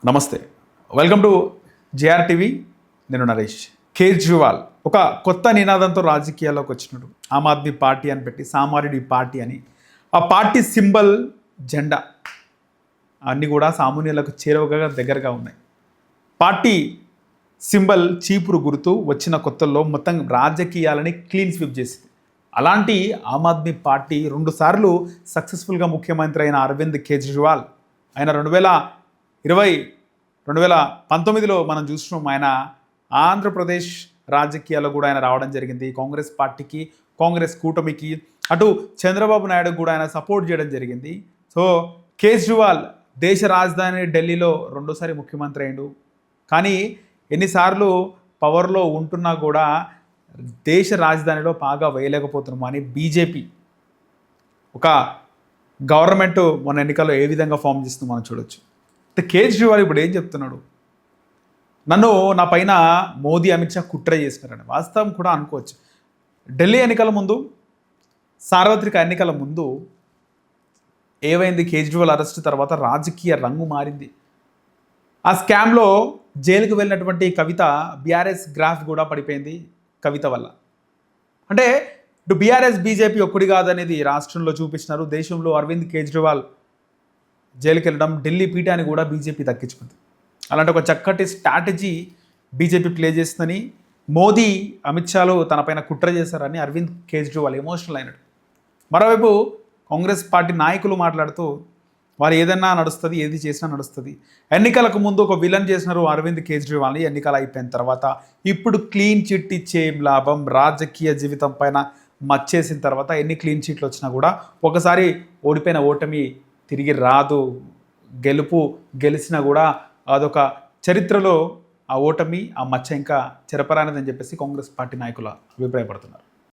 నమస్తే, welcome to JR TV. నేను నరేష్. కేజ్రీవాల్ ఒక కొత్త నినాదంతో రాజకీయాల్లోకి వచ్చినాడు. ఆమ్ ఆద్మీ పార్టీ అని పెట్టి సామాన్యుడి పార్టీ అని. ఆ పార్టీ సింబల్ జెండా అన్నీ కూడా సామాన్యులకు చేరువగా దగ్గరగా ఉన్నాయి. పార్టీ సింబల్ చీపురు గుర్తు వచ్చిన కొత్తల్లో మొత్తం రాజకీయాలని క్లీన్ స్వీప్ చేసింది. అలాంటి ఆమ్ ఆద్మీ పార్టీ 2 సార్లు సక్సెస్ఫుల్గా ముఖ్యమంత్రి అయిన అరవింద్ కేజ్రీవాల్ ఆయన 2019లో మనం చూసినాం. ఆయన ఆంధ్రప్రదేశ్ రాజకీయాల్లో కూడా ఆయన రావడం జరిగింది. కాంగ్రెస్ పార్టీకి, కాంగ్రెస్ కూటమికి, అటు చంద్రబాబు నాయుడు కూడా ఆయన సపోర్ట్ చేయడం జరిగింది. సో కేజ్రీవాల్ దేశ రాజధాని ఢిల్లీలో 2సారి ముఖ్యమంత్రి అయిండు. కానీ ఎన్నిసార్లు పవర్లో ఉంటున్నా కూడా దేశ రాజధానిలో బాగా వేయలేకపోతున్నాము అని బీజేపీ ఒక గవర్నమెంట్ మన ఎన్నికల్లో ఏ విధంగా ఫామ్ చేస్తుందో మనం చూడొచ్చు. కేజ్రీవాల్ ఇప్పుడు ఏం చెప్తున్నాడు? నా పైన మోదీ, అమిత్ షా కుట్ర చేసినారని వాస్తవం కూడా అనుకోవచ్చు. ఢిల్లీ ఎన్నికల ముందు, సార్వత్రిక ఎన్నికల ముందు ఏమైంది? కేజ్రీవాల్ అరెస్ట్ తర్వాత రాజకీయ రంగు మారింది. ఆ స్కామ్లో జైలుకు వెళ్ళినటువంటి కవిత బీఆర్ఎస్ గ్రాఫ్ కూడా పడిపోయింది కవిత వల్ల. అంటే ఇటు బీఆర్ఎస్ బీజేపీ ఒక్కడి కాదనేది రాష్ట్రంలో చూపించినారు. దేశంలో అరవింద్ కేజ్రీవాల్ జైలుకి వెళ్ళడం, ఢిల్లీ పీఠాన్ని కూడా బీజేపీ దక్కించుకుంది. అలాంటి ఒక చక్కటి స్ట్రాటజీ బీజేపీ ప్లే చేస్తుందని, మోదీ, అమిత్ షాలు తనపైన కుట్ర చేశారని అరవింద్ కేజ్రీవాల్ ఎమోషనల్ అయినాడు. మరోవైపు కాంగ్రెస్ పార్టీ నాయకులు మాట్లాడుతూ వారు ఏదన్నా నడుస్తుంది, ఏది చేసినా నడుస్తుంది. ఎన్నికలకు ముందు ఒక విలన్ చేసినారు అరవింద్ కేజ్రీవాల్ని. ఎన్నికలు అయిపోయిన తర్వాత ఇప్పుడు క్లీన్ చిట్ ఇచ్చే లాభం, రాజకీయ జీవితం పైన మచ్చేసిన తర్వాత ఎన్ని క్లీన్ చిట్లు వచ్చినా కూడా ఒకసారి ఓడిపోయిన ఓటమి తిరిగి రాదు. గెలిచినా కూడా అదొక చరిత్రలో ఆ ఓటమి, ఆ మచ్చ ఇంకా చెరపరానిదని చెప్పేసి కాంగ్రెస్ పార్టీ నాయకులు అభిప్రాయపడుతున్నారు.